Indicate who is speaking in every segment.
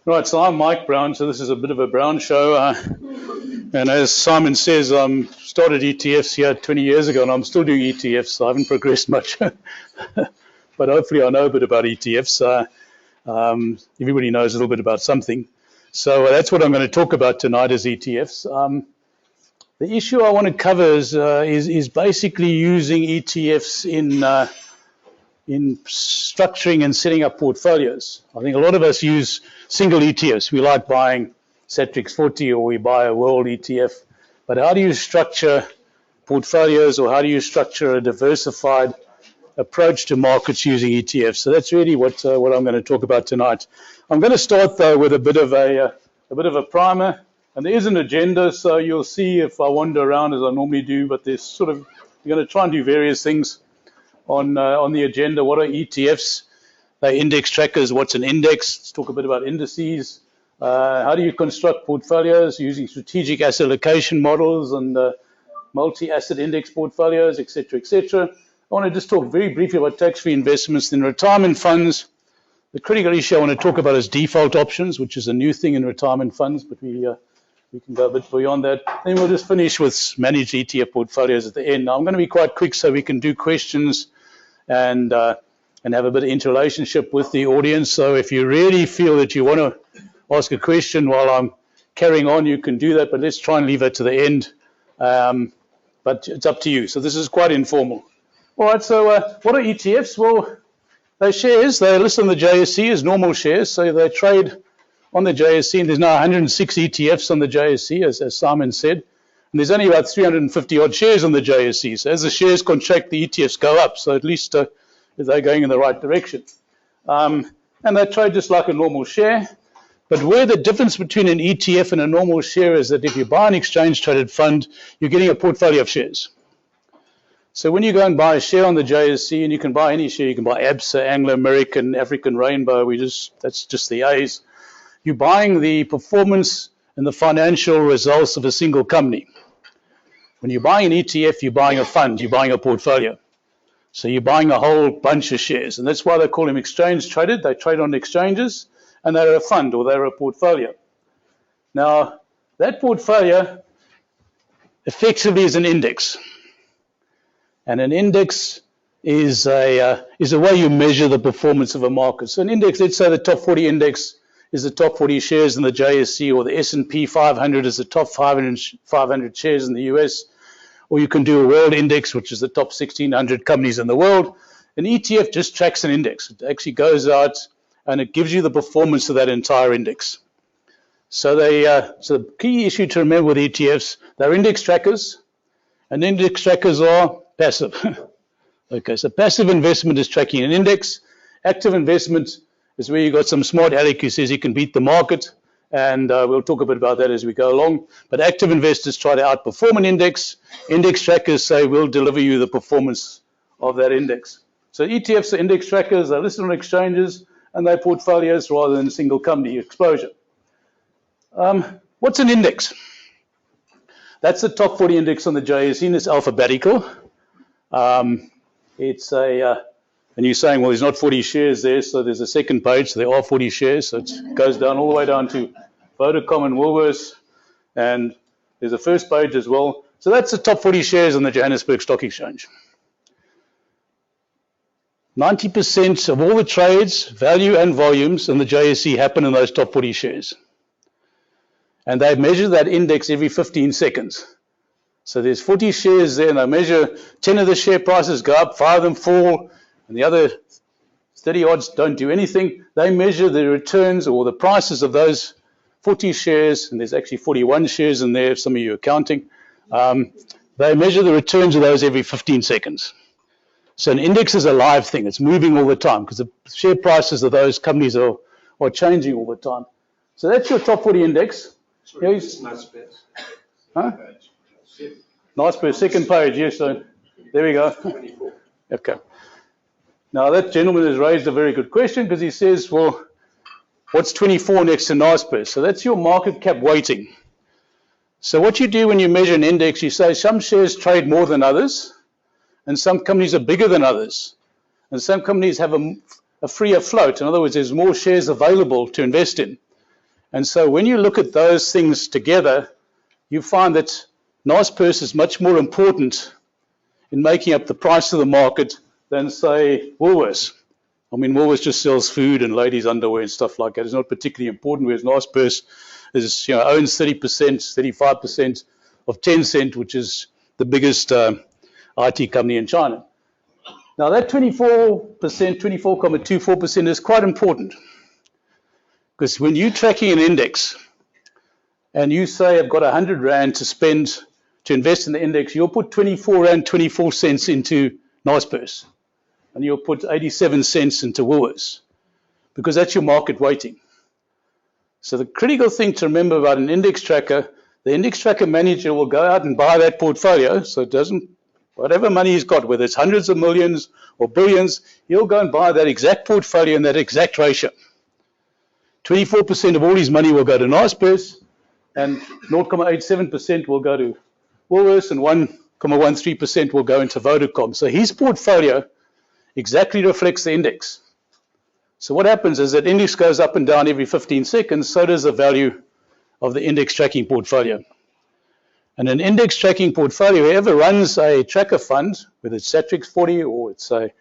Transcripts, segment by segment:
Speaker 1: Right, so I'm Mike Brown, so this is a bit of a Brown show. And as Simon says, I started ETFs here 20 years ago, and I'm still doing ETFs, so I haven't progressed much. But hopefully I know a bit about ETFs. Everybody knows a little bit about something. So that's what I'm going to talk about tonight is ETFs. The issue I want to cover is basically using ETFs in structuring and setting up portfolios. I think a lot of us use single ETFs. We like buying Satrix 40 or we buy a world ETF. But how do you structure portfolios, or how do you structure a diversified approach to markets using ETFs? So that's really what I'm going to talk about tonight. I'm going to start though with a bit of a primer, and there is an agenda, so you'll see if I wander around as I normally do. But there's we're going to try and do various things on the agenda. What are ETFs? They're index trackers. What's an index? Let's talk a bit about indices. How do you construct portfolios using strategic asset allocation models and multi-asset index portfolios, etc., etc. I want to just talk very briefly about tax-free investments in retirement funds. The critical issue I want to talk about is default options, which is a new thing in retirement funds, but we can go a bit beyond that. Then we'll just finish with managed ETF portfolios at the end. Now, I'm going to be quite quick so we can do questions and have a bit of interrelationship with the audience. So if you really feel that you want to ask a question while I'm carrying on, you can do that, but let's try and leave that to the end. But it's up to you. So this is quite informal. All right, so what are ETFs? Well, they're shares. They're listed on the JSE as normal shares, so they trade on the JSE, and there's now 106 ETFs on the JSE, as Simon said, and there's only about 350 odd shares on the JSE. So as the shares contract, the ETFs go up, so at least they're going in the right direction. And they trade just like a normal share. But where the difference between an ETF and a normal share is that if you buy an exchange-traded fund, you're getting a portfolio of shares. So when you go and buy a share on the JSE, and you can buy any share, you can buy ABSA, Anglo American, African Rainbow, that's just the A's. You're buying the performance and the financial results of a single company. When you're buying an ETF, you're buying a fund, you're buying a portfolio. So you're buying a whole bunch of shares, and that's why they call them exchange-traded. They trade on exchanges, and they're a fund or they're a portfolio. Now, that portfolio effectively is an index. And an index is a way you measure the performance of a market. So an index, let's say the top 40 index is the top 40 shares in the JSE, or the S&P 500 is the top 500 shares in the US, or you can do a world index, which is the top 1,600 companies in the world. An ETF just tracks an index. It actually goes out and it gives you the performance of that entire index. So the key issue to remember with ETFs, they're index trackers, and index trackers are passive. Okay, so passive investment is tracking an index. Active investment is where you've got some smart aleck who says he can beat the market, and we'll talk a bit about that as we go along. But active investors try to outperform an index. Index trackers say we'll deliver you the performance of that index. So ETFs are index trackers. They're listed on exchanges, and they're portfolios rather than single company exposure. What's an index? That's the top 40 index on the JSE, and it's alphabetical. And you're saying, well, there's not 40 shares there, so there's a second page, so there are 40 shares, so it goes down all the way down to Vodacom and Woolworths, and there's a first page as well. So that's the top 40 shares on the Johannesburg Stock Exchange. 90% of all the trades, value and volumes in the JSE happen in those top 40 shares. And they measure that index every 15 seconds. So there's 40 shares there, and they measure 10 of the share prices go up, 5 of them fall, and the other 30 odds don't do anything. They measure the returns or the prices of those 40 shares, and there's actually 41 shares in there if some of you are counting. They measure the returns of those every 15 seconds. So an index is a live thing. It's moving all the time because the share prices of those companies are changing all the time. So that's your top 40 index.
Speaker 2: Sorry, it's nice bit.
Speaker 1: Huh? Nice bit, second page, yes. So there we go.
Speaker 2: 24.
Speaker 1: Okay. Now that gentleman has raised a very good question because he says, well, what's 24 next to NASPER? So that's your market cap weighting. So what you do when you measure an index, you say some shares trade more than others, and some companies are bigger than others, and some companies have a freer float. In other words, there's more shares available to invest in. And so when you look at those things together, you find that Naspers is much more important in making up the price of the market than, say, Woolworths. I mean, Woolworths just sells food and ladies' underwear and stuff like that. It's not particularly important, whereas Naspers is, owns 30%, 35% of Tencent, which is the biggest IT company in China. Now, that 24%, 24.24% is quite important, because when you're tracking an index and you say, I've got 100 Rand to spend to invest in the index, you'll put 24 Rand 24 cents into Naspers, and you'll put 87 cents into Woolworths, because that's your market weighting. So the critical thing to remember about an index tracker, the index tracker manager will go out and buy that portfolio, so it doesn't, whatever money he's got, whether it's hundreds of millions or billions, he'll go and buy that exact portfolio in that exact ratio. 24% of all his money will go to Naspers, and 0.87% will go to Woolworths, and 1.13% will go into Vodacom. So his portfolio exactly reflects the index. So what happens is that index goes up and down every 15 seconds, so does the value of the index tracking portfolio. And an index tracking portfolio, whoever runs a tracker fund, whether it's Satrix 40 or it's a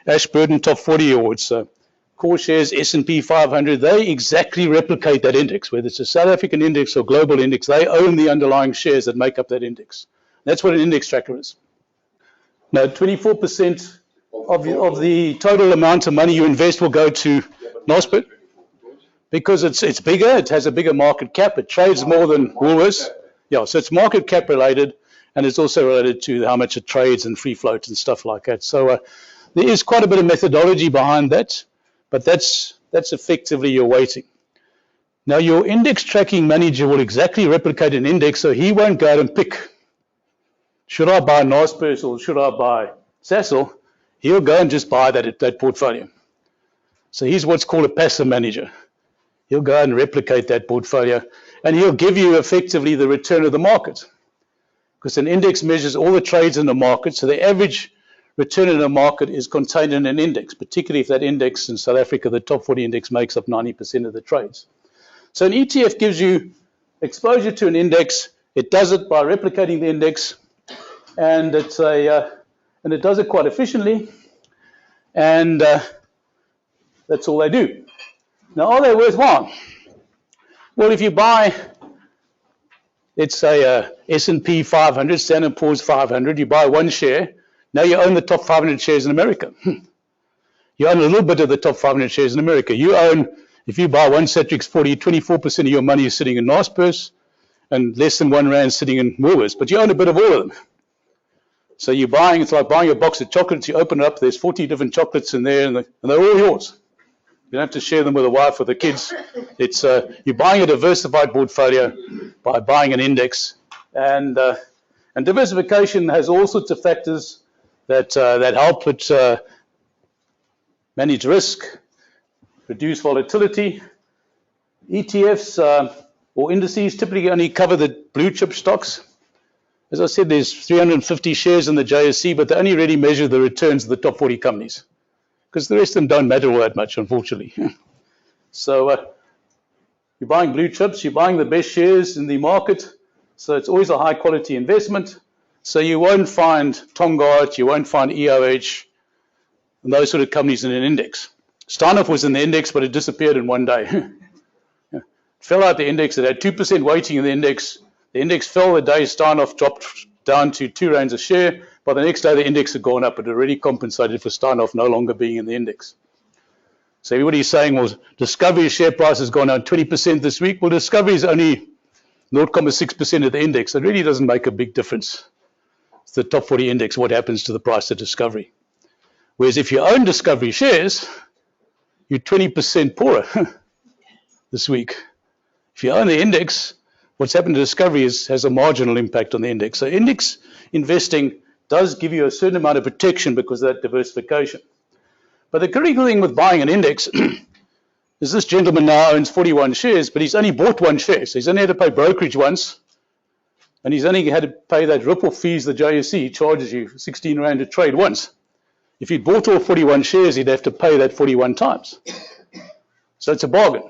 Speaker 1: Ashburton Top 40 or it's a Core Shares S&P 500, they exactly replicate that index. Whether it's a South African index or global index, they own the underlying shares that make up that index. That's what an index tracker is. Now, 24% of the total amount of money you invest will go to Naspers, because it's bigger, it has a bigger market cap, it trades more than Woolworths. Yeah, so it's market cap related, and it's also related to how much it trades and free float and stuff like that. So there is quite a bit of methodology behind that, but that's effectively your weighting. Now, your index tracking manager will exactly replicate an index, so he won't go out and pick, should I buy Naspers or should I buy Sasol? He'll go and just buy that portfolio. So he's what's called a passive manager. He'll go and replicate that portfolio, and he'll give you effectively the return of the market, because an index measures all the trades in the market, so the average return in the market is contained in an index, particularly if that index in South Africa, the top 40 index, makes up 90% of the trades. So an ETF gives you exposure to an index. It does it by replicating the index, and it does it quite efficiently, and that's all they do. Now, are they worthwhile? Well, if you buy, let's say, S&P 500, Standard & Poor's 500, you buy one share, now you own the top 500 shares in America. You own a little bit of the top 500 shares in America. You own, if you buy one Satrix 40, 24% of your money is sitting in Naspers, and less than 1 Rand sitting in Woolworths, but you own a bit of all of them. So you're buying, it's like buying a box of chocolates, you open it up, there's 40 different chocolates in there, and they're all yours. You don't have to share them with the wife or the kids. It's you're buying a diversified portfolio by buying an index, and diversification has all sorts of factors that help it manage risk, reduce volatility. ETFs or indices typically only cover the blue chip stocks. As I said, there's 350 shares in the JSE, but they only really measure the returns of the top 40 companies, because the rest of them don't matter all that much, unfortunately. So you're buying blue chips, you're buying the best shares in the market, so it's always a high quality investment. So you won't find Tongaat, you won't find EOH, and those sort of companies in an index. Steinhoff was in the index, but it disappeared in one day. It fell out the index, it had 2% weighting in the index. The index fell the day Steinhoff dropped down to 2 Rands a share. By the next day, the index had gone up. It had already compensated for Steinhoff no longer being in the index. So everybody's saying, well, Discovery's share price has gone down 20% this week. Well, Discovery is only 0.6% of the index. It really doesn't make a big difference. It's the top 40 index, what happens to the price of Discovery. Whereas if you own Discovery shares, you're 20% poorer this week. If you own the index, what's happened to Discovery has a marginal impact on the index. So index investing does give you a certain amount of protection because of that diversification. But the critical thing with buying an index is this gentleman now owns 41 shares, but he's only bought one share. So he's only had to pay brokerage once, and he's only had to pay that ripple fees the JSE charges you 16 Rand to trade once. If he'd bought all 41 shares, he'd have to pay that 41 times. So it's a bargain.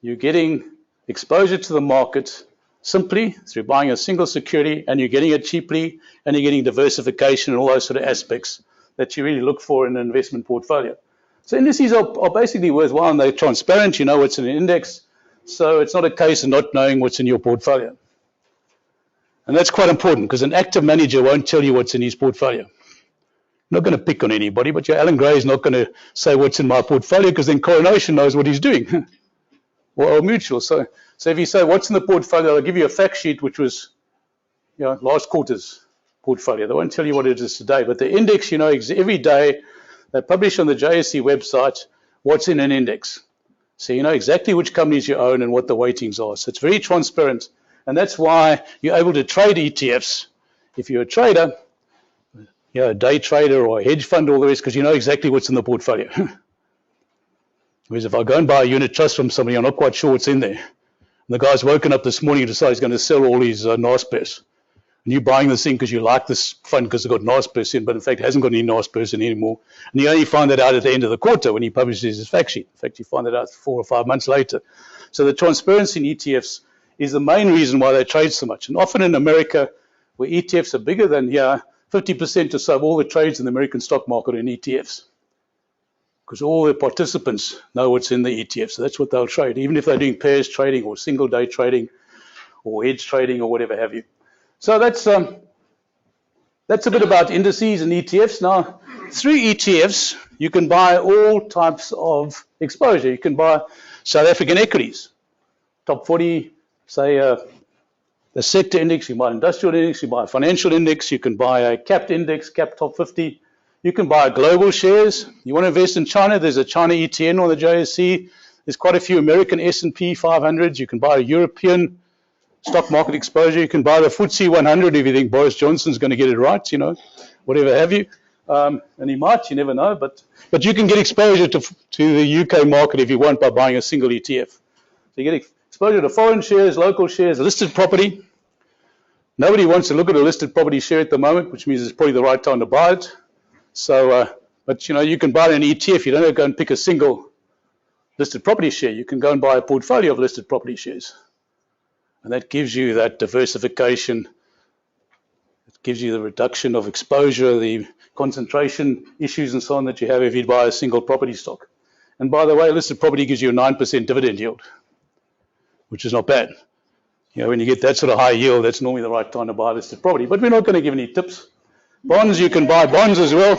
Speaker 1: you're getting exposure to the market simply through buying a single security, and you're getting it cheaply, and you're getting diversification and all those sort of aspects that you really look for in an investment portfolio. So indices are basically worthwhile, and they're transparent. You know what's in an index, so it's not a case of not knowing what's in your portfolio. And that's quite important, because an active manager won't tell you what's in his portfolio. I'm not going to pick on anybody, but your Alan Gray is not going to say what's in my portfolio, because then Coronation knows what he's doing, or Old Mutual. So if you say what's in the portfolio, I'll give you a fact sheet, which was last quarter's portfolio. They won't tell you what it is today, but the index, every day they publish on the JSE website what's in an index. So you know exactly which companies you own and what the weightings are. So it's very transparent, and that's why you're able to trade ETFs if you're a trader, a day trader or a hedge fund, all the rest, because you know exactly what's in the portfolio. Whereas if I go and buy a unit trust from somebody, I'm not quite sure what's in there. And the guy's woken up this morning and decided he's going to sell all his NASPERS. And you're buying this thing because you like this fund because it's got NASPERS in, but in fact it hasn't got any NASPERS in anymore. And you only find that out at the end of the quarter when he publishes his fact sheet. In fact, you find that out 4 or 5 months later. So the transparency in ETFs is the main reason why they trade so much. And often in America, where ETFs are bigger than here, 50% or so of all the trades in the American stock market are in ETFs. Because all the participants know what's in the ETF. So that's what they'll trade, even if they're doing pairs trading or single day trading or hedge trading or whatever have you. So that's a bit about indices and ETFs. Now, through ETFs, you can buy all types of exposure. You can buy South African equities, top 40, say the sector index, you buy industrial index, you buy a financial index, you can buy a capped index, capped top 50. You can buy global shares. You want to invest in China, there's a China ETN on the JSE. There's quite a few American S&P 500s. You can buy a European stock market exposure. You can buy the FTSE 100 if you think Boris Johnson's going to get it right, whatever have you. And he might, you never know. But you can get exposure to the UK market if you want by buying a single ETF. So you get exposure to foreign shares, local shares, listed property. Nobody wants to look at a listed property share at the moment, which means it's probably the right time to buy it. So, but you can buy an ETF. You don't have to go and pick a single listed property share. You can go and buy a portfolio of listed property shares. And that gives you that diversification. It gives you the reduction of exposure, the concentration issues and so on that you have if you buy a single property stock. And by the way, listed property gives you a 9% dividend yield, which is not bad. When you get that sort of high yield, that's normally the right time to buy listed property. But we're not going to give any tips. Bonds, you can buy bonds as well.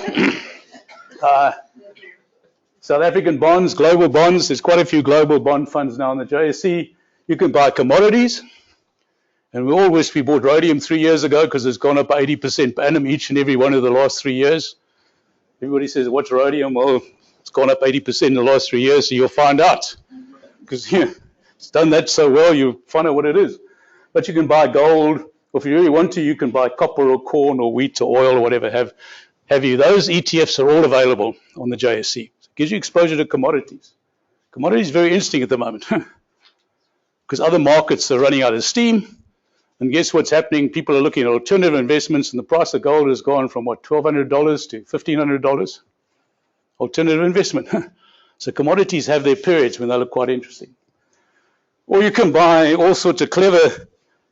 Speaker 1: South African bonds, global bonds. There's quite a few global bond funds now on the JSE. You can buy commodities. And we all wish we bought rhodium 3 years ago because it's gone up 80% per annum each and every one of the last 3 years. Everybody says, what's rhodium? Well, it's gone up 80% in the last 3 years, so you'll find out. Because it's done that so well, you find out what it is. But you can buy gold. Or if you really want to, you can buy copper or corn or wheat or oil or whatever have you. Those ETFs are all available on the JSE. It gives you exposure to commodities. Commodities is very interesting at the moment because other markets are running out of steam. And guess what's happening? People are looking at alternative investments, and the price of gold has gone from, $1,200 to $1,500. Alternative investment. So commodities have their periods when they look quite interesting. Or you can buy all sorts of clever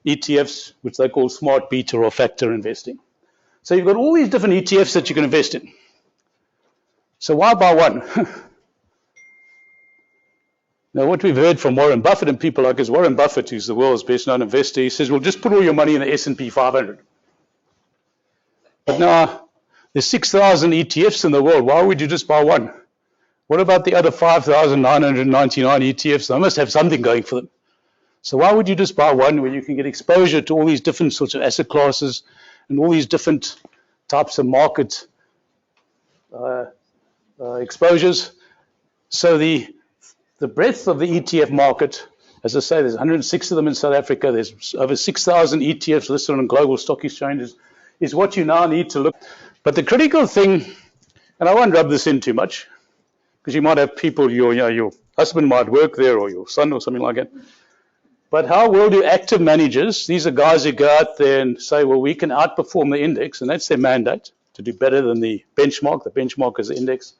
Speaker 1: ETFs, which they call smart beta or factor investing. So you've got all these different ETFs that you can invest in. So why buy one? Now, what we've heard from Warren Buffett and people like Warren Buffett, who's the world's best known investor, he says, well, just put all your money in the S&P 500. But now, there's 6,000 ETFs in the world. Why would you just buy one? What about the other 5,999 ETFs? They must have something going for them. So why would you just buy one where you can get exposure to all these different sorts of asset classes and all these different types of market exposures? So the breadth of the ETF market, as I say, there's 106 of them in South Africa. There's over 6,000 ETFs listed on global stock exchanges, is what you now need to look. But the critical thing, and I won't rub this in too much, because you might have people, your husband might work there or your son or something like that. But how well do active managers, these are guys who go out there and say, well, we can outperform the index, and that's their mandate, to do better than the benchmark. The benchmark is the index.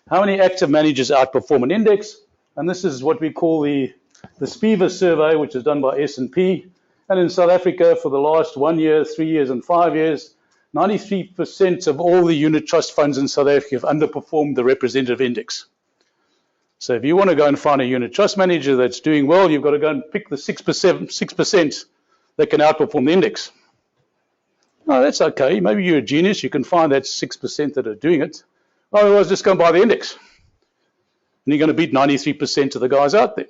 Speaker 1: How many active managers outperform an index? And this is what we call the the SPIVA survey, which is done by S&P, and in South Africa for the last 1 year, 3 years, and 5 years, 93% of all the unit trust funds in South Africa have underperformed the representative index. So if you want to go and find a unit trust manager that's doing well, you've got to go and pick the 6% that can outperform the index. No, that's okay. Maybe you're a genius. You can find that 6% that are doing it. Otherwise, just go and buy the index. And you're going to beat 93% of the guys out there.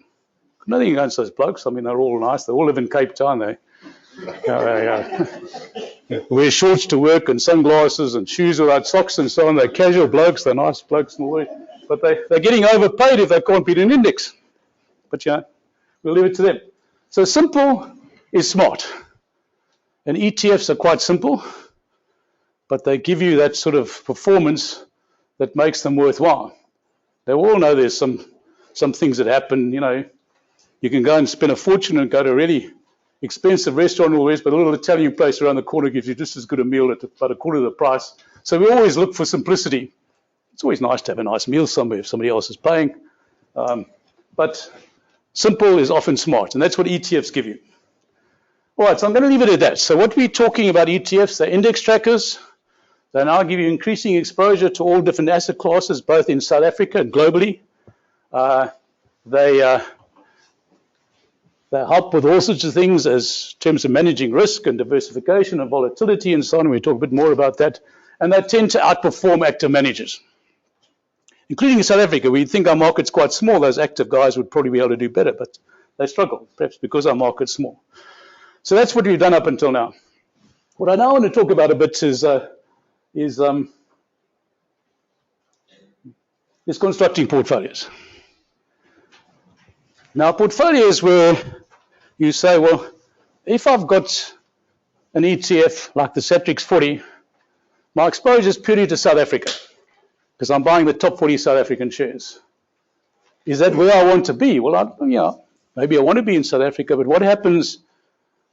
Speaker 1: Nothing against those blokes. I mean, they're all nice. They all live in Cape Town. They wear shorts to work and sunglasses and shoes without socks and so on. They're casual blokes. They're nice blokes and all that. But they're getting overpaid if they can't beat an index. But, we'll leave it to them. So simple is smart. And ETFs are quite simple, but they give you that sort of performance that makes them worthwhile. They all know there's some things that happen, You can go and spend a fortune and go to a really expensive restaurant or but a little Italian place around the corner gives you just as good a meal at about a quarter of the price. So we always look for simplicity. It's always nice to have a nice meal somewhere if somebody else is paying. But simple is often smart, and that's what ETFs give you. All right, so I'm going to leave it at that. So what we're talking about ETFs, they're index trackers. They now give you increasing exposure to all different asset classes, both in South Africa and globally. They help with all sorts of things as terms of managing risk and diversification and volatility and so on. We'll talk a bit more about that. And they tend to outperform active managers. Including in South Africa, we think our market's quite small. Those active guys would probably be able to do better, but they struggle, perhaps because our market's small. So that's what we've done up until now. What I now want to talk about a bit is constructing portfolios. Now, portfolios where you say, well, if I've got an ETF like the Satrix 40, my exposure is purely to South Africa because I'm buying the top 40 South African shares. Is that where I want to be? Well, maybe I want to be in South Africa, but what happens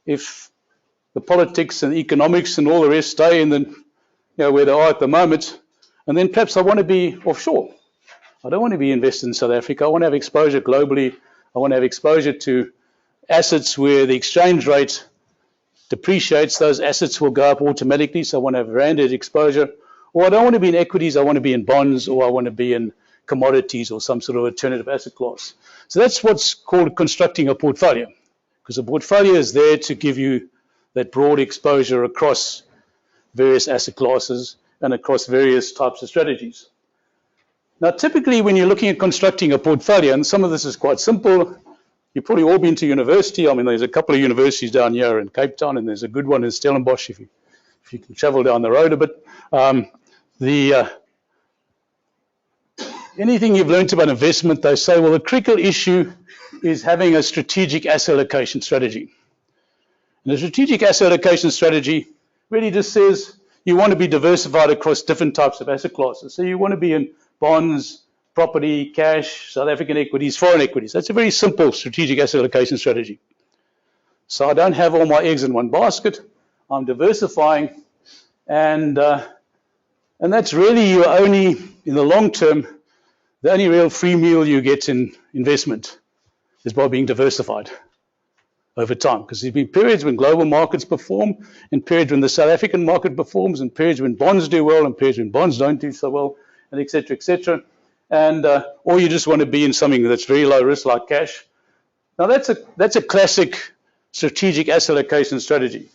Speaker 1: if the politics and economics and all the rest stay in where they are at the moment, and then perhaps I want to be offshore. I don't want to be invested in South Africa. I want to have exposure globally. I want to have exposure to assets where the exchange rate depreciates. Those assets will go up automatically, so I want to have randed exposure. Or I don't want to be in equities. I want to be in bonds, or I want to be in commodities or some sort of alternative asset class. So that's what's called constructing a portfolio, because a portfolio is there to give you that broad exposure across various asset classes and across various types of strategies. Now, typically when you're looking at constructing a portfolio, and some of this is quite simple, you've probably all been to university. I mean, there's a couple of universities down here in Cape Town, and there's a good one in Stellenbosch if you can travel down the road a bit. Anything you've learned about investment, they say, well, the critical issue is having a strategic asset allocation strategy. And the strategic asset allocation strategy really just says you want to be diversified across different types of asset classes. So you want to be in bonds, property, cash, South African equities, foreign equities. That's a very simple strategic asset allocation strategy. So I don't have all my eggs in one basket. I'm diversifying, and that's really your only, in the long term, the only real free meal you get in investment is by being diversified over time. Because there's been periods when global markets perform, and periods when the South African market performs, and periods when bonds do well, and periods when bonds don't do so well, and et cetera, et cetera. And or you just want to be in something that's very low risk like cash. Now that's a classic strategic asset allocation strategy.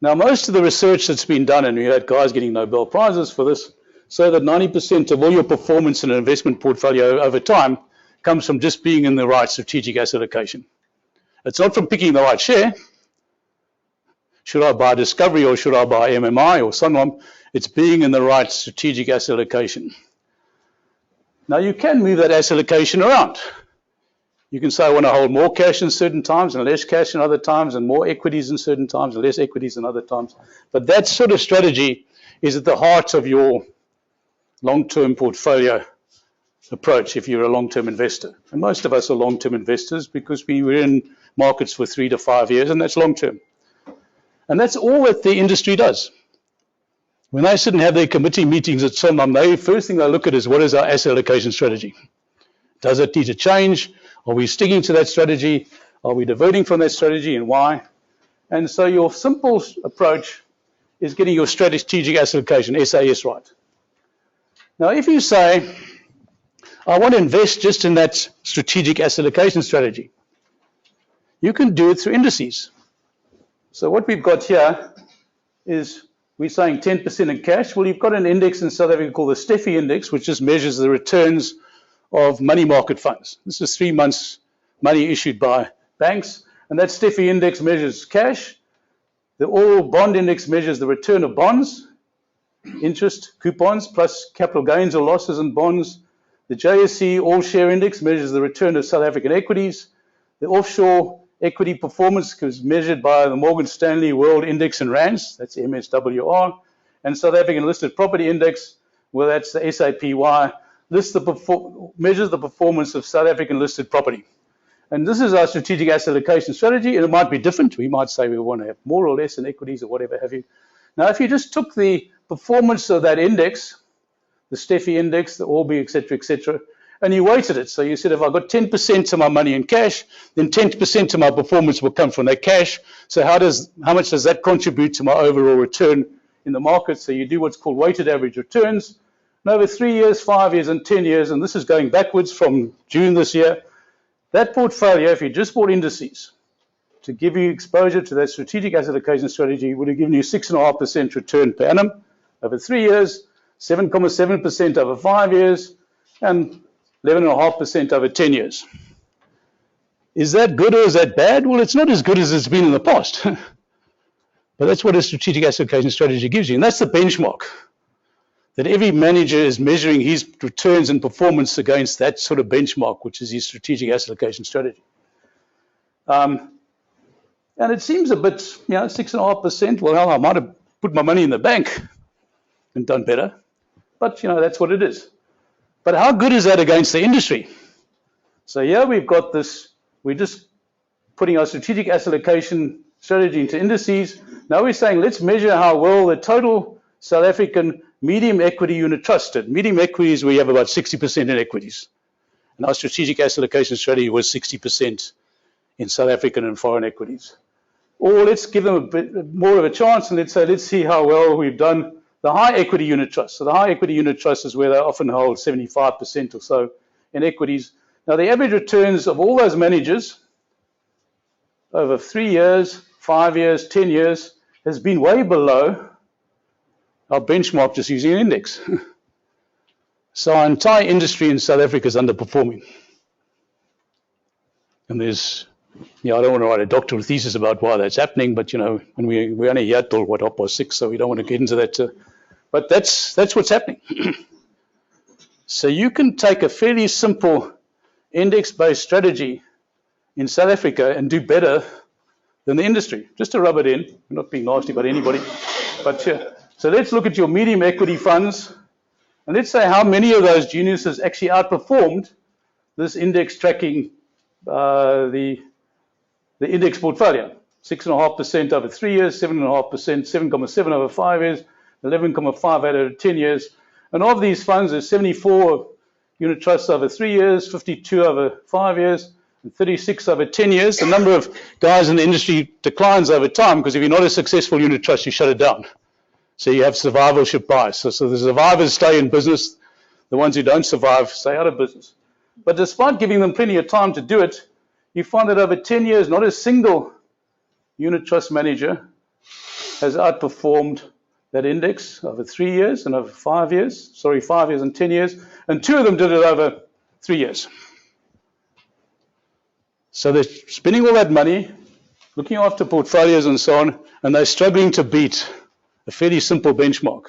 Speaker 1: Now most of the research that's been done, and we had guys getting Nobel Prizes for this, say that 90% of all your performance in an investment portfolio over time comes from just being in the right strategic asset allocation. It's not from picking the right share. Should I buy Discovery or should I buy MMI or Sunwam? It's being in the right strategic asset allocation. Now you can move that asset allocation around. You can say I want to hold more cash in certain times and less cash in other times, and more equities in certain times and less equities in other times. But that sort of strategy is at the heart of your long-term portfolio approach if you're a long-term investor. And most of us are long-term investors because we were in markets for 3 to 5 years, and that's long-term. And that's all that the industry does. When they sit and have their committee meetings at Sunwam, the first thing they look at is what is our asset allocation strategy. It Does it need to change? Are we sticking to that strategy? Are we diverting from that strategy, and why? And so your simple approach is getting your strategic asset allocation, SAS, right. Now, if you say, I want to invest just in that strategic asset allocation strategy, you can do it through indices. So what we've got here is we're saying 10% in cash. Well, you've got an index in South Africa called the STEFI index, which just measures the returns of money market funds. This is 3 months money issued by banks, and that STEFI index measures cash. The All Bond Index measures the return of bonds, interest, coupons, plus capital gains or losses in bonds. The JSE All Share Index measures the return of South African equities. The offshore equity performance is measured by the Morgan Stanley World Index in rands, that's MSWR, and South African Listed Property Index, well, that's the SAPY, measures the performance of South African listed property. And this is our strategic asset allocation strategy, and it might be different. We might say we want to have more or less in equities or whatever have you. Now, if you just took the performance of that index, the STEFI index, the Orbi, et cetera, and you weighted it. So you said, if I've got 10% of my money in cash, then 10% of my performance will come from that cash. So how much does that contribute to my overall return in the market? So you do what's called weighted average returns. And over 3 years, 5 years, and 10 years, and this is going backwards from June this year, that portfolio, if you just bought indices to give you exposure to that strategic asset allocation strategy, would have given you 6.5% return per annum over 3 years, 7.7% over 5 years, and 11.5% over 10 years. Is that good or is that bad? Well, it's not as good as it's been in the past. But that's what a strategic asset allocation strategy gives you. And that's the benchmark, that every manager is measuring his returns and performance against that sort of benchmark, which is his strategic asset allocation strategy. And it seems a bit, 6.5%, well, hell, I might have put my money in the bank and done better. But, that's what it is. But how good is that against the industry? So here we've got this, we're just putting our strategic asset allocation strategy into indices. Now we're saying, let's measure how well the total South African medium equity unit trust did. Medium equities, we have about 60% in equities. And our strategic asset allocation strategy was 60% in South African and foreign equities. Or let's give them a bit more of a chance and let's see how well we've done the high equity unit trust. So the high equity unit trust is where they often hold 75% or so in equities. Now the average returns of all those managers over 3 years, 5 years, 10 years has been way below our benchmark just using an index. So our entire industry in South Africa is underperforming. And there's, I don't want to write a doctoral thesis about why that's happening, but when we're only here till 6:30, so we don't want to get into that. But that's what's happening. So you can take a fairly simple index-based strategy in South Africa and do better than the industry, just to rub it in. I'm not being nasty about anybody, but so let's look at your medium equity funds, and let's say how many of those geniuses actually outperformed this index tracking, the index portfolio. 6.5% over 3 years, 7.5%, 7.7 over 5 years, 11.5 out of 10 years. And of these funds, there's 74 unit trusts over 3 years, 52 over 5 years, and 36 over 10 years. The number of guys in the industry declines over time because if you're not a successful unit trust, you shut it down. So you have survivorship bias. So the survivors stay in business. The ones who don't survive stay out of business. But despite giving them plenty of time to do it, you find that over 10 years, not a single unit trust manager has outperformed that index over 3 years and over 5 years. 5 years and 10 years. And 2 of them did it over 3 years. So they're spending all that money, looking after portfolios and so on, and they're struggling to beat a fairly simple benchmark.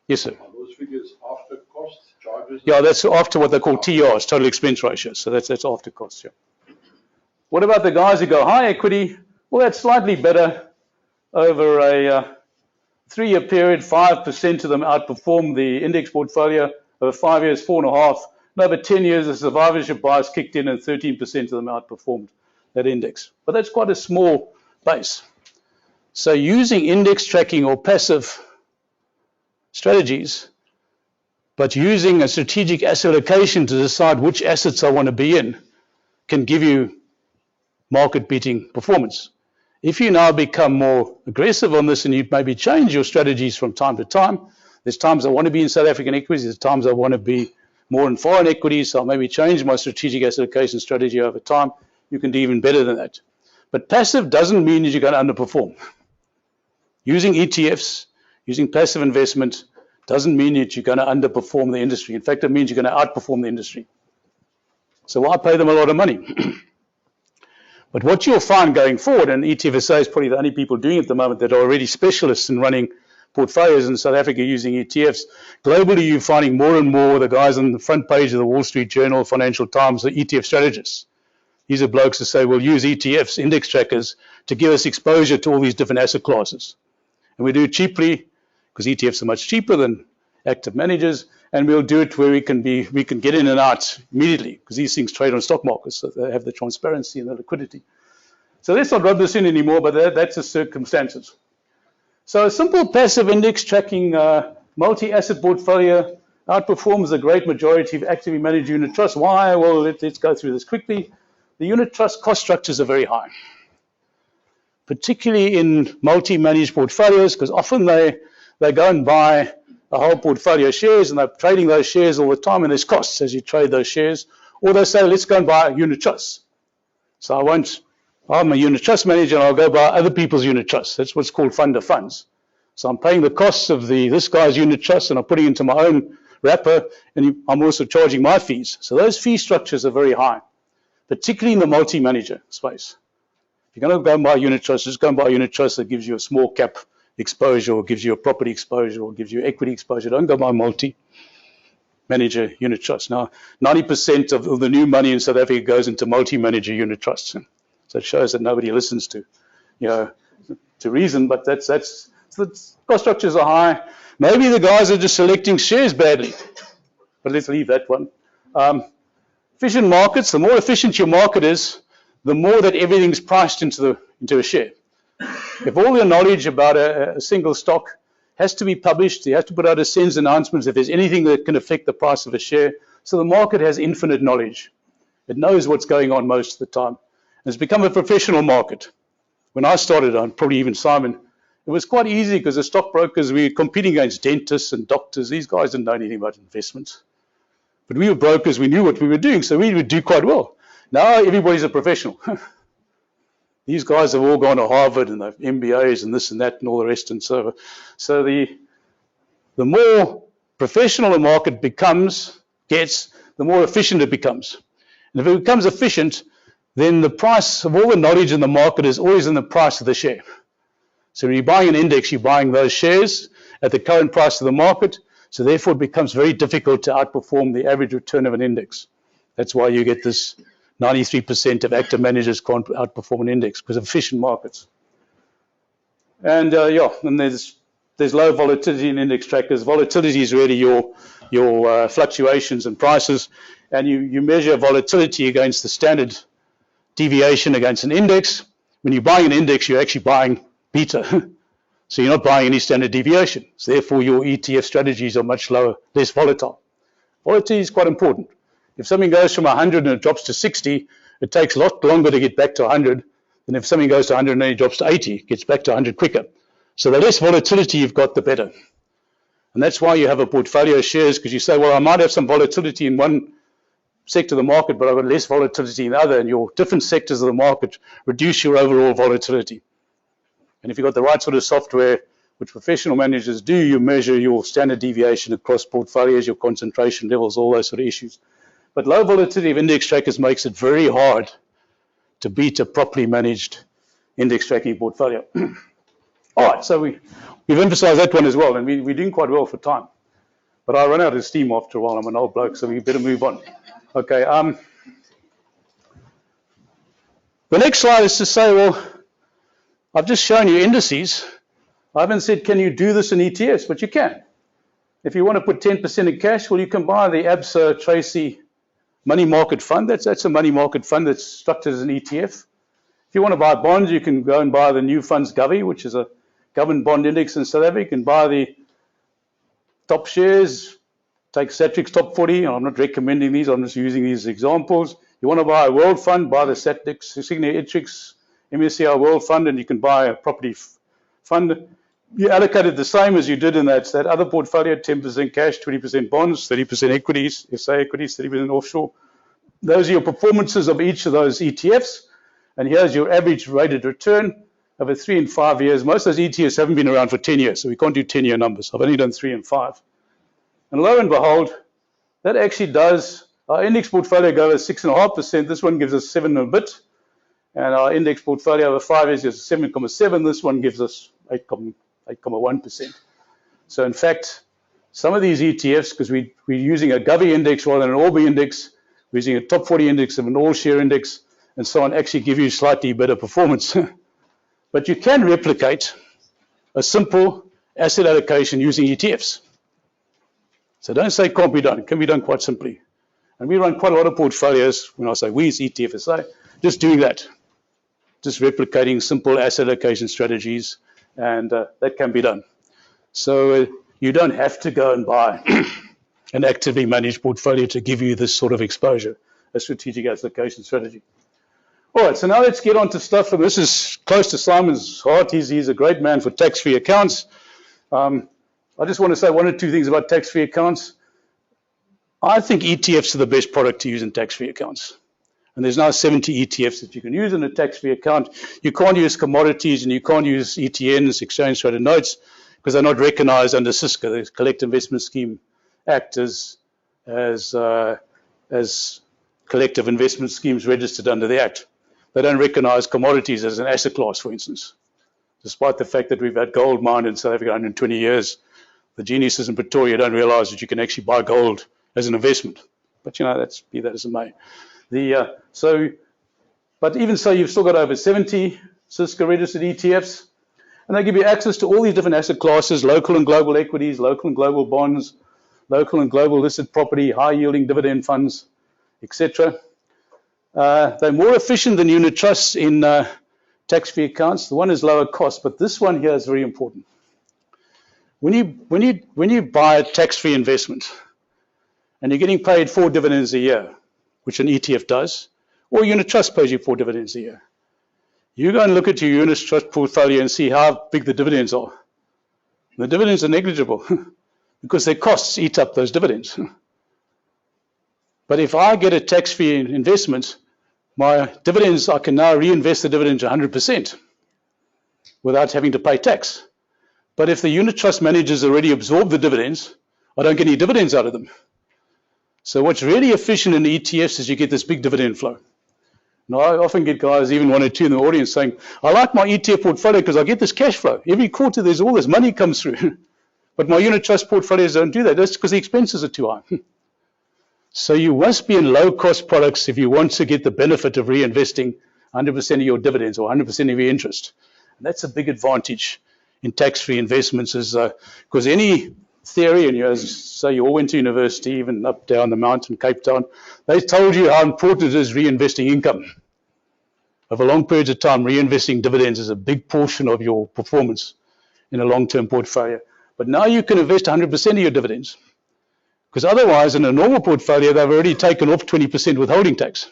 Speaker 1: Yes, sir.
Speaker 2: Are those figures after cost charges?
Speaker 1: Yeah, that's after what they call TRs, total expense ratio. So that's after cost, yeah. What about the guys who go high equity? Well, that's slightly better over a 3-year period. 5% of them outperform the index portfolio. Over 5 years, 4.5%. And over 10 years, the survivorship bias kicked in and 13% of them outperformed that index. But that's quite a small base. So using index tracking or passive strategies But using a strategic asset allocation to decide which assets I want to be in can give you market-beating performance. If you now become more aggressive on this and you maybe change your strategies from time to time, there's times I want to be in South African equities, there's times I want to be more in foreign equities, so I'll maybe change my strategic asset allocation strategy over time. You can do even better than that. But passive doesn't mean that you're going to underperform. Using ETFs, using passive investment, doesn't mean that you're going to underperform the industry. In fact, it means you're going to outperform the industry. So why pay them a lot of money? But what you'll find going forward, and ETFSA is probably the only people doing it at the moment that are already specialists in running portfolios in South Africa using ETFs. Globally, you're finding more and more the guys on the front page of the Wall Street Journal, Financial Times, the ETF strategists. These are blokes who say, we'll use ETFs, index trackers, to give us exposure to all these different asset classes. And we do it cheaply, because ETFs are much cheaper than active managers, and we'll do it where we can get in and out immediately, because these things trade on stock markets, so they have the transparency and the liquidity. So let's not rub this in anymore, but that's the circumstances. So a simple passive index tracking multi-asset portfolio outperforms the great majority of actively managed unit trusts. Why? Well, let's go through this quickly. The unit trust cost structures are very high, particularly in multi-managed portfolios, because often they go and buy a whole portfolio of shares, and they're trading those shares all the time, and there's costs as you trade those shares. Or they say, let's go and buy unit trusts. So I'm a unit trust manager, and I'll go buy other people's unit trusts. That's what's called fund of funds. So I'm paying the costs of this guy's unit trust, and I'm putting it into my own wrapper, and I'm also charging my fees. So those fee structures are very high, particularly in the multi-manager space. If you're going to go and buy a unit trust, just go and buy a unit trust that gives you a small cap exposure, or gives you a property exposure, or gives you equity exposure. Don't go buy multi-manager unit trusts. Now, 90% of the new money in South Africa goes into multi-manager unit trusts. So it shows that nobody listens to reason, but that's the cost structures are high. Maybe the guys are just selecting shares badly, but let's leave that one. Efficient markets, the more efficient your market is, the more that everything's priced into a share. If all your knowledge about a single stock has to be published, you have to put out a SENS announcements if there's anything that can affect the price of a share. So the market has infinite knowledge. It knows what's going on most of the time. It's become a professional market. When I started, and probably even Simon, it was quite easy because the stockbrokers, we were competing against dentists and doctors. These guys didn't know anything about investments. But we were brokers, we knew what we were doing, so we would do quite well. Now everybody's a professional. These guys have all gone to Harvard and they've MBAs and this and that and all the rest. And so the more professional a market gets, the more efficient it becomes. And if it becomes efficient, then the price of all the knowledge in the market is always in the price of the share. So when you're buying an index, you're buying those shares at the current price of the market. So therefore, it becomes very difficult to outperform the average return of an index. That's why you get this 93% of active managers can't outperform an index because of efficient markets. And and there's low volatility in index trackers. Volatility is really your fluctuations in prices, and you measure volatility against the standard deviation against an index. When you're buying an index, you're actually buying beta. So you're not buying any standard deviation. So therefore, your ETF strategies are much lower, less volatile. Volatility is quite important. If something goes from 100 and it drops to 60, it takes a lot longer to get back to 100 than if something goes to 100 and then it drops to 80, it gets back to 100 quicker. So the less volatility you've got, the better. And that's why you have a portfolio of shares, because you say, well, I might have some volatility in one sector of the market, but I've got less volatility in the other, and your different sectors of the market reduce your overall volatility. And if you've got the right sort of software, which professional managers do, you measure your standard deviation across portfolios, your concentration levels, all those sort of issues. But low volatility of index trackers makes it very hard to beat a properly managed index tracking portfolio. All right, so we've emphasized that one as well, and we're doing quite well for time. But I run out of steam after a while. I'm an old bloke, so we better move on. Okay. The next slide is to say, well, I've just shown you indices. I haven't said, can you do this in ETFs? But you can. If you want to put 10% in cash, well, you can buy the ABSA Tracy money market fund. That's a money market fund that's structured as an ETF. If you want to buy bonds, you can go and buy the New Funds Govie, which is a government bond index in South Africa. You can buy the top shares, take Satrix Top 40. I'm not recommending these. I'm just using these examples. You want to buy a world fund, buy the Satrix, Etrix, MSCI World Fund, and you can buy a property fund. You allocate it the same as you did in that other portfolio, 10% cash, 20% bonds, 30% equities, SA equities, 30% offshore. Those are your performances of each of those ETFs. And here's your average rated return over 3 and 5 years. Most of those ETFs haven't been around for 10 years, so we can't do 10-year numbers. I've only done 3 and 5. And lo and behold, that actually does, our index portfolio goes 6.5%. This one gives us 7 and a bit. And our index portfolio over 5 years is 7.7. This one gives us 8.1%. So in fact, some of these ETFs, because we're using a Govy index rather than an Orbi index, we're using a top 40 index of an all-share index, and so on, actually give you slightly better performance. But you can replicate a simple asset allocation using ETFs. So don't say it can't be done. It can be done quite simply. And we run quite a lot of portfolios. When I say we, it's ETFs, just doing that. Just replicating simple asset allocation strategies, and that can be done. So you don't have to go and buy an actively managed portfolio to give you this sort of exposure, a strategic allocation strategy. All right, so now let's get on to stuff, and this is close to Simon's heart. He's a great man for tax-free accounts. I just want to say 1 or 2 things about tax-free accounts. I think ETFs are the best product to use in tax-free accounts. And there's now 70 ETFs that you can use in a tax-free account. You can't use commodities and you can't use ETNs, exchange-traded notes, because they're not recognized under CISCA, the Collective Investment Scheme Act, as collective investment schemes registered under the Act. They don't recognize commodities as an asset class, for instance. Despite the fact that we've had gold mined in South Africa 120 years, the geniuses in Pretoria don't realize that you can actually buy gold as an investment. But that's be that as it may. But even so, you've still got over 70 CISCA registered ETFs, and they give you access to all these different asset classes: local and global equities, local and global bonds, local and global listed property, high yielding dividend funds, etc. They're more efficient than unit trusts in tax-free accounts. The one is lower cost, but this one here is very important. When you buy a tax-free investment and you're getting paid 4 dividends a year, which an ETF does, or unit trust pays you 4 dividends a year, you go and look at your unit trust portfolio and see how big the dividends are. The dividends are negligible because their costs eat up those dividends. But if I get a tax-free investment, my dividends, I can now reinvest the dividends 100% without having to pay tax. But if the unit trust managers already absorb the dividends, I don't get any dividends out of them. So what's really efficient in the ETFs is you get this big dividend flow. Now, I often get guys, even 1 or 2 in the audience, saying, I like my ETF portfolio because I get this cash flow. Every quarter there's all this money comes through. But my unit trust portfolios don't do that. That's because the expenses are too high. So you must be in low-cost products if you want to get the benefit of reinvesting 100% of your dividends or 100% of your interest. And that's a big advantage in tax-free investments, because any theory, and you all went to university, even up down the mountain, Cape Town, they told you how important it is reinvesting income. Over long periods of time, reinvesting dividends is a big portion of your performance in a long-term portfolio. But now you can invest 100% of your dividends. Because otherwise, in a normal portfolio, they've already taken off 20% withholding tax.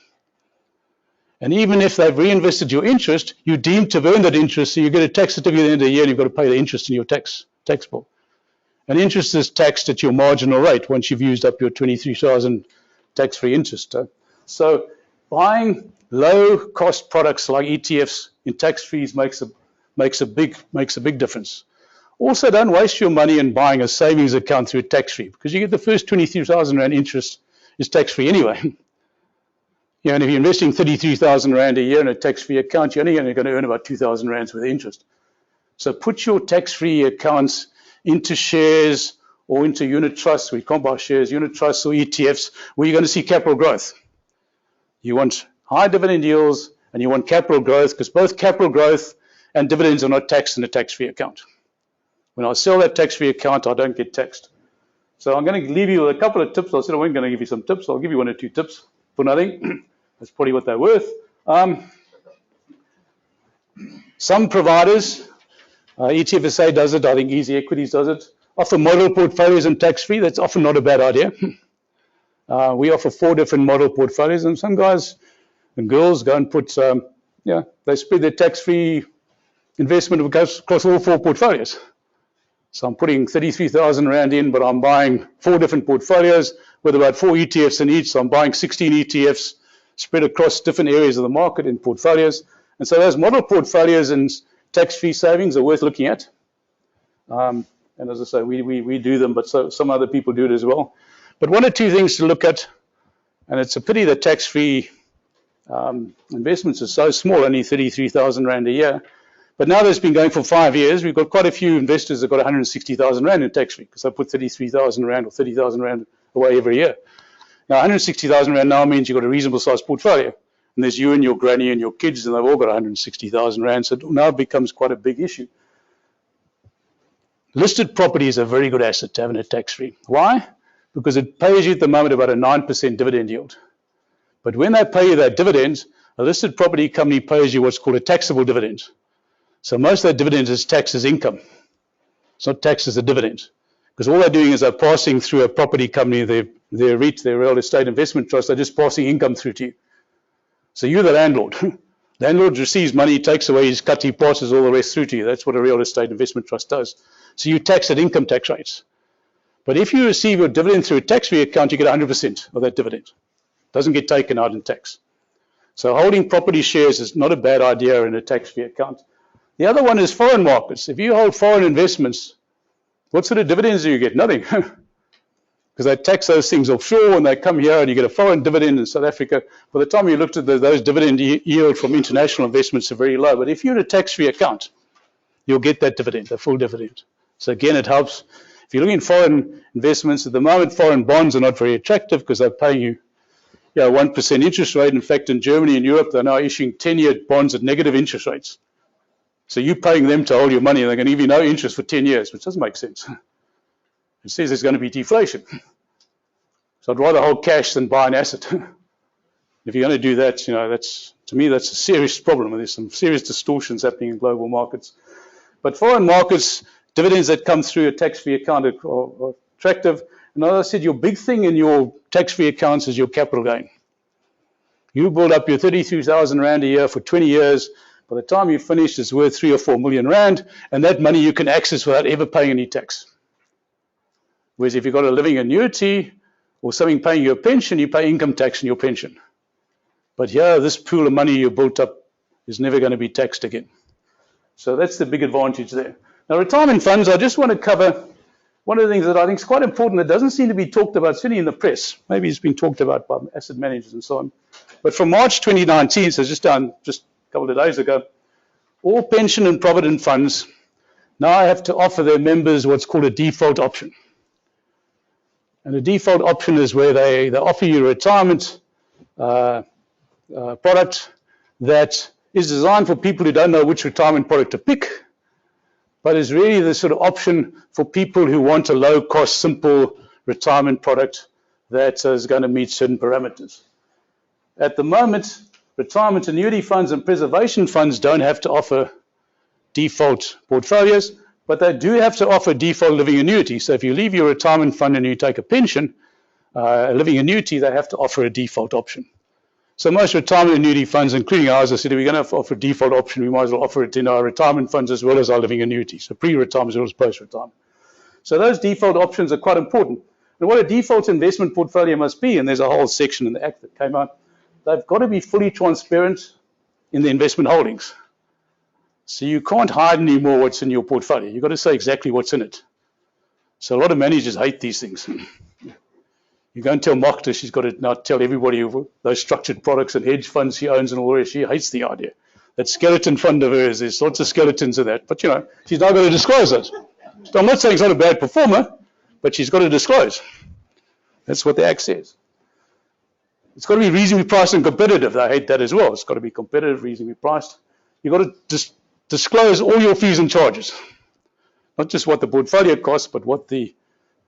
Speaker 1: And even if they've reinvested your interest, you're deemed to have earned that interest, so you get a tax certificate at the end of the year, and you've got to pay the interest in your tax bill. And interest is taxed at your marginal rate once you've used up your 23,000 tax-free interest. So buying low-cost products like ETFs in tax-frees makes a big difference. Also, don't waste your money in buying a savings account through a tax-free, because you get the first 23,000 Rand interest is tax-free anyway. And if you're investing 33,000 Rand a year in a tax-free account, you're only going to earn about 2,000 Rands worth of interest. So put your tax-free accounts into shares or into unit trusts. We can't buy shares, unit trusts or ETFs, where you're going to see capital growth. You want high dividend yields and you want capital growth, because both capital growth and dividends are not taxed in a tax-free account. When I sell that tax-free account, I don't get taxed. So I'm going to leave you with a couple of tips. I said I wasn't going to give you some tips. I'll give you 1 or 2 tips for nothing. That's probably what they're worth. Some providers, ETFSA does it. I think Easy Equities does it. offer model portfolios and tax-free. That's often not a bad idea. We offer 4 different model portfolios, and some guys and girls go and put, they spread their tax-free investment across all 4 portfolios. So I'm putting 33,000 Rand in, but I'm buying 4 different portfolios with about 4 ETFs in each. So I'm buying 16 ETFs spread across different areas of the market in portfolios. And so those model portfolios and tax-free savings are worth looking at. And as I say, we do them, but some other people do it as well. But 1 or 2 things to look at, and it's a pity that tax-free investments are so small, only 33,000 Rand a year. But now that's been going for 5 years, we've got quite a few investors that got 160,000 Rand in tax-free because they put 33,000 Rand or 30,000 Rand away every year. Now 160,000 Rand now means you've got a reasonable sized portfolio. And there's you and your granny and your kids, and they've all got 160,000 Rand. So now it becomes quite a big issue. Listed property is a very good asset to have in a tax-free. Why? Because it pays you at the moment about a 9% dividend yield. But when they pay you that dividend, a listed property company pays you what's called a taxable dividend. So most of that dividend is taxed as income. It's not taxed as a dividend. Because all they're doing is they're passing through a property company, their REIT, their real estate investment trust, they're just passing income through to you. So you're the landlord. Landlord receives money, takes away his cut, he passes all the rest through to you. That's what a real estate investment trust does. So you tax at income tax rates. But if you receive your dividend through a tax-free account, you get 100% of that dividend. It doesn't get taken out in tax. So holding property shares is not a bad idea in a tax-free account. The other one is foreign markets. If you hold foreign investments, what sort of dividends do you get? Nothing. Because they tax those things offshore and they come here and you get a foreign dividend in South Africa. By the time you looked at those dividend yield from international investments are very low. But if you're in a tax-free account, you'll get that dividend, the full dividend. So again, it helps. If you're looking at foreign investments, at the moment, foreign bonds are not very attractive because they're paying you 1% interest rate. In fact, in Germany and Europe, they're now issuing 10-year bonds at negative interest rates. So you're paying them to hold your money, and they're going to give you no interest for 10 years, which doesn't make sense. It says there's going to be deflation. So I'd rather hold cash than buy an asset. If you're going to do that, to me, that's a serious problem. There's some serious distortions happening in global markets. But foreign markets, dividends that come through a tax-free account are attractive. And as I said, your big thing in your tax-free accounts is your capital gain. You build up your 33,000 Rand a year for 20 years. By the time you finish, it's worth 3 or 4 million Rand, and that money you can access without ever paying any tax. Whereas if you've got a living annuity or something paying you a pension, you pay income tax on your pension. But here, this pool of money you built up is never going to be taxed again. So that's the big advantage there. Now, retirement funds, I just want to cover one of the things that I think is quite important that doesn't seem to be talked about, certainly in the press. Maybe it's been talked about by asset managers and so on. But from March 2019, so just a couple of days ago, all pension and provident funds now have to offer their members what's called a default option. And a default option is where they offer you a retirement product that is designed for people who don't know which retirement product to pick, but is really the sort of option for people who want a low-cost, simple retirement product that is going to meet certain parameters. At the moment, retirement annuity funds and preservation funds don't have to offer default portfolios, but they do have to offer default living annuity. So if you leave your retirement fund and you take a pension, a living annuity, they have to offer a default option. So most retirement annuity funds, including ours, I said, if we're going to offer a default option, we might as well offer it in our retirement funds as well as our living annuity. So pre-retirement as well as post-retirement. So those default options are quite important. And what a default investment portfolio must be, and there's a whole section in the Act that came out, they've got to be fully transparent in the investment holdings. So you can't hide anymore what's in your portfolio. You've got to say exactly what's in it. So a lot of managers hate these things. You go and tell Mokhtar she's got to now tell everybody those structured products and hedge funds she owns and all that. She hates the idea. That skeleton fund of hers, there's lots of skeletons of that. But, she's not going to disclose those. So I'm not saying it's not a bad performer, but she's got to disclose. That's what the Act says. It's got to be reasonably priced and competitive. I hate that as well. It's got to be competitive, reasonably priced. You've got to disclose all your fees and charges. Not just what the portfolio costs, but what the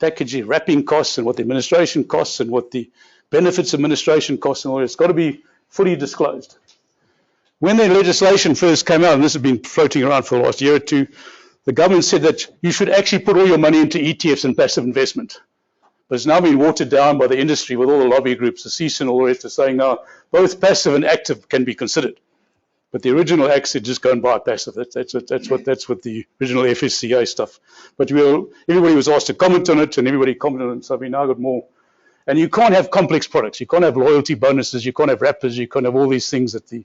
Speaker 1: packaging, wrapping costs and what the administration costs and what the benefits administration costs and all that. It's got to be fully disclosed. When the legislation first came out, and this has been floating around for the last year or two, the government said that you should actually put all your money into ETFs and passive investment. But it's now been watered down by the industry with all the lobby groups, the CISA and all the rest are saying now both passive and active can be considered. But the original act said just go and buy passive. That's what the original FSCA stuff. But everybody was asked to comment on it, and everybody commented on it, so we now got more. And you can't have complex products. You can't have loyalty bonuses. You can't have wrappers. You can't have all these things that the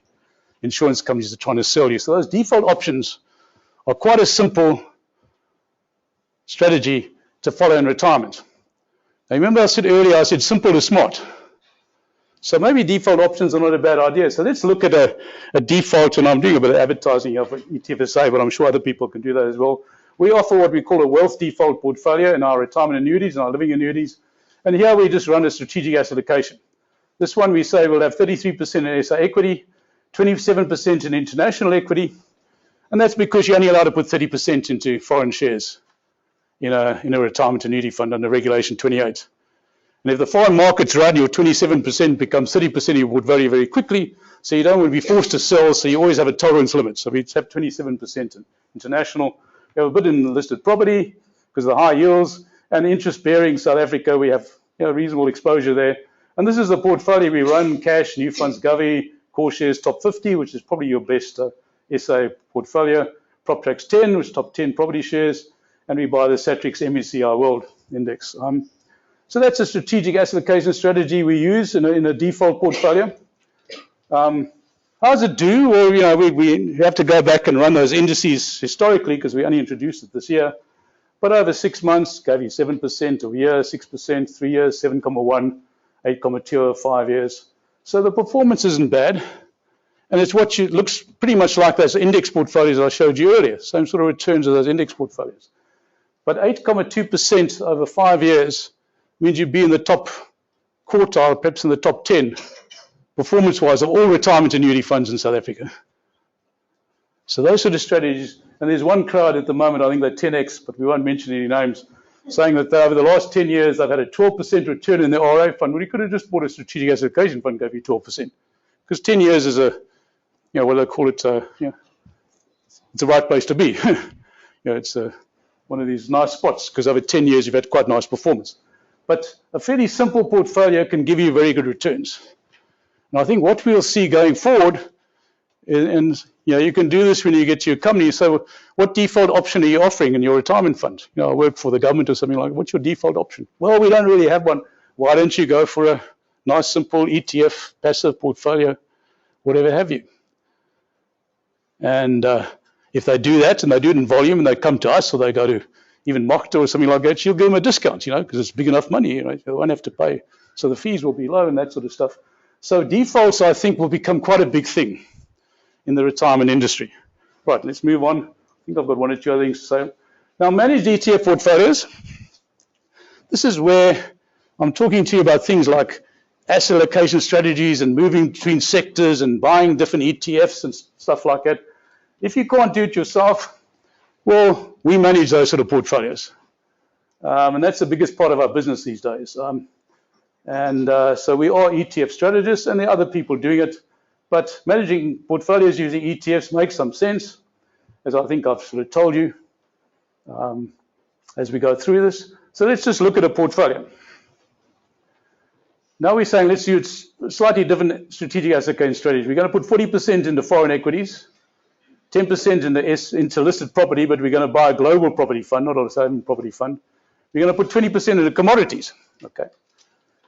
Speaker 1: insurance companies are trying to sell you. So those default options are quite a simple strategy to follow in retirement. Now remember I said earlier, I said simple to smart. So maybe default options are not a bad idea. So let's look at a default, and I'm doing a bit of advertising here for ETFSA, but I'm sure other people can do that as well. We offer what we call a wealth default portfolio in our retirement annuities and our living annuities. And here we just run a strategic asset allocation. This one we say we'll have 33% in SA equity, 27% in international equity, and that's because you're only allowed to put 30% into foreign shares in a retirement annuity fund under Regulation 28. And if the foreign markets run, your 27% becomes 30% you would very, very quickly, so you don't want to be forced to sell, so you always have a tolerance limit. So we have 27% in international. We have a bit in listed property because of the high yields, and interest-bearing South Africa, we have reasonable exposure there. And this is the portfolio we run: cash, new funds, govie, core shares, top 50, which is probably your best SA portfolio. PropTrax 10, which is top 10 property shares. And we buy the Satrix MSCI World Index. So that's a strategic asset allocation strategy we use in a default portfolio. How does it do? Well, we have to go back and run those indices historically because we only introduced it this year. But over 6 months, gave you 7% a year, 6%, 3 years, 7.1, 8.2, 5 years. So the performance isn't bad. And it's looks pretty much like those index portfolios I showed you earlier. Same sort of returns as those index portfolios. But 8.2% over 5 years means you'd be in the top quartile, perhaps in the top 10, performance-wise, of all retirement annuity funds in South Africa. So those sort of strategies. And there's one crowd at the moment, I think they're 10x, but we won't mention any names, saying that over the last 10 years, they've had a 12% return in their RA fund. Well, you could have just bought a strategic asset allocation fund, gave you 12%. Because 10 years is what they call it, it's the right place to be. It's one of these nice spots, because over 10 years, you've had quite nice performance. But a fairly simple portfolio can give you very good returns. And I think what we'll see going forward, and you can do this when you get to your company. So what default option are you offering in your retirement fund? I work for the government or something like that. What's your default option? Well, we don't really have one. Why don't you go for a nice, simple ETF, passive portfolio, whatever have you? And if they do that, and they do it in volume, and they come to us, or they go to even Mokhtar or something like that, you'll give them a discount, because it's big enough money, they won't have to pay. So the fees will be low and that sort of stuff. So defaults, I think, will become quite a big thing in the retirement industry. Right, let's move on. I think I've got one or two other things to say. Now, managed ETF portfolios. This is where I'm talking to you about things like asset allocation strategies and moving between sectors and buying different ETFs and stuff like that. If you can't do it yourself, well, we manage those sort of portfolios. And that's the biggest part of our business these days. So we are ETF strategists, and there are other people doing it. But managing portfolios using ETFs makes some sense, as I think I've sort of told you as we go through this. So let's just look at a portfolio. Now we're saying let's use a slightly different strategic asset allocation strategy. We're going to put 40% into foreign equities, 10% into listed property, but we're going to buy a global property fund, not a Southern property fund. We're going to put 20% into commodities, okay?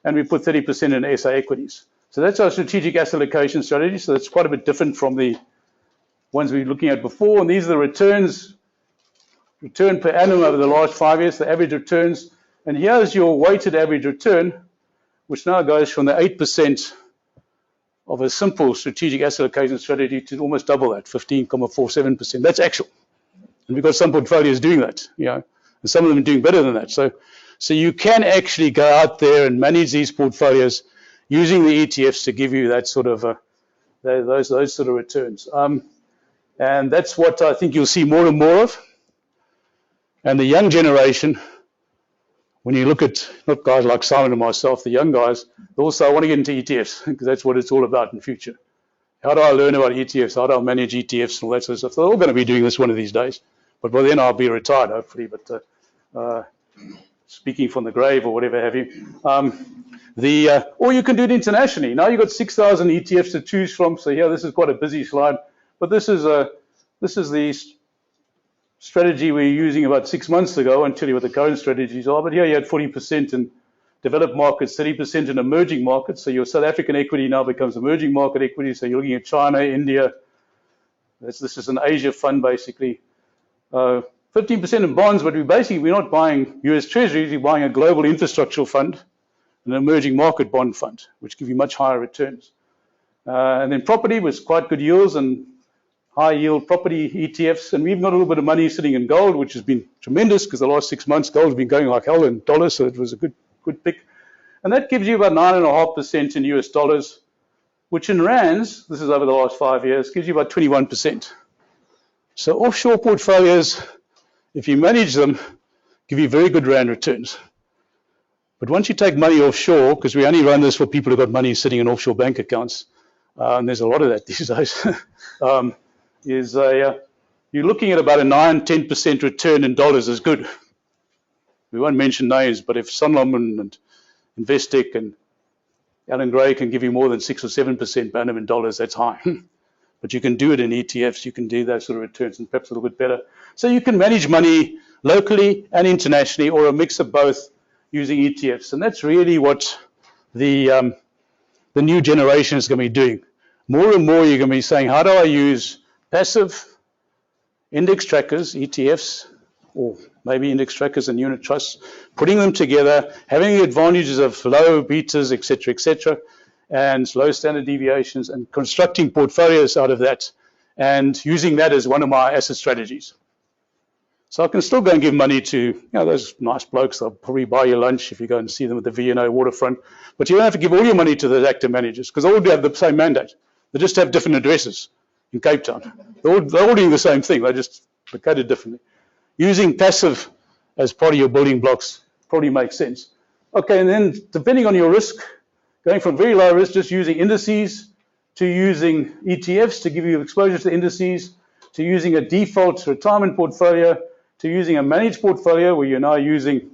Speaker 1: And we put 30% in SA equities. So that's our strategic asset allocation strategy. So that's quite a bit different from the ones we were looking at before. And these are the return per annum over the last 5 years, the average returns. And here's your weighted average return, which now goes from the 8% of a simple strategic asset allocation strategy to almost double that, 15.47%. That's actual. And we've got some portfolios doing that, and some of them are doing better than that. So you can actually go out there and manage these portfolios using the ETFs to give you that sort of those sort of returns. And that's what I think you'll see more and more of. And the young generation, when you look at not guys like Simon and myself, the young guys, they also want to get into ETFs because that's what it's all about in the future. How do I learn about ETFs? How do I manage ETFs and all that sort of stuff? So they're all going to be doing this one of these days. But by then I'll be retired, hopefully. But speaking from the grave or whatever have you. Or you can do it internationally. Now you've got 6,000 ETFs to choose from. So here, this is quite a busy slide. But this is the strategy we were using about 6 months ago. I'll tell you what the current strategies are. But here you had 40% in developed markets, 30% in emerging markets. So your South African equity now becomes emerging market equity. So you're looking at China, India. This is an Asia fund, basically. 15% in bonds, but we're not buying US Treasuries. We're buying a global infrastructural fund, an emerging market bond fund, which give you much higher returns. And then property was quite good yields and high yield property ETFs. And we've got a little bit of money sitting in gold, which has been tremendous because the last 6 months gold has been going like hell in dollars, so it was a good pick. And that gives you about 9.5% in US dollars, which in rands, this is over the last 5 years, gives you about 21%. So offshore portfolios, if you manage them, give you very good rand returns. But once you take money offshore, because we only run this for people who've got money sitting in offshore bank accounts, and there's a lot of that these days, you're looking at about a 9-10% return in dollars is good. We won't mention names, but if Sanlam and Investec and Alan Gray can give you more than 6 or 7% per annum in dollars, that's high. But you can do it in ETFs. You can do those sort of returns and perhaps a little bit better. So you can manage money locally and internationally, or a mix of both using ETFs. And that's really what the new generation is going to be doing. More and more you're going to be saying, how do I use passive index trackers, ETFs, or maybe index trackers and unit trusts, putting them together, having the advantages of low betas, et cetera, and low standard deviations, and constructing portfolios out of that, and using that as one of my asset strategies. So I can still go and give money to those nice blokes. They'll probably buy you lunch if you go and see them at the V&O waterfront. But you don't have to give all your money to those active managers because they all have the same mandate. They just have different addresses in Cape Town. They're all doing the same thing. They're just located differently. Using passive as part of your building blocks probably makes sense. Okay, and then depending on your risk, going from very low risk, just using indices, to using ETFs to give you exposure to indices, to using a default retirement portfolio, to using a managed portfolio where you're now using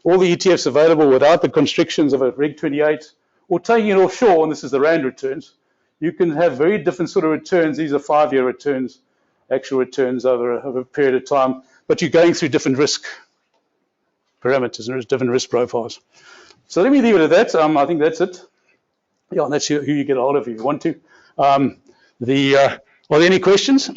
Speaker 1: all the ETFs available without the constrictions of a Reg 28, or taking it offshore, and this is the rand returns. You can have very different sort of returns. These are 5-year returns, actual returns over a period of time, but you're going through different risk parameters and there's different risk profiles. So let me leave it at that. I think that's it. Yeah, and that's who you get a hold of if you want to. Are there any questions?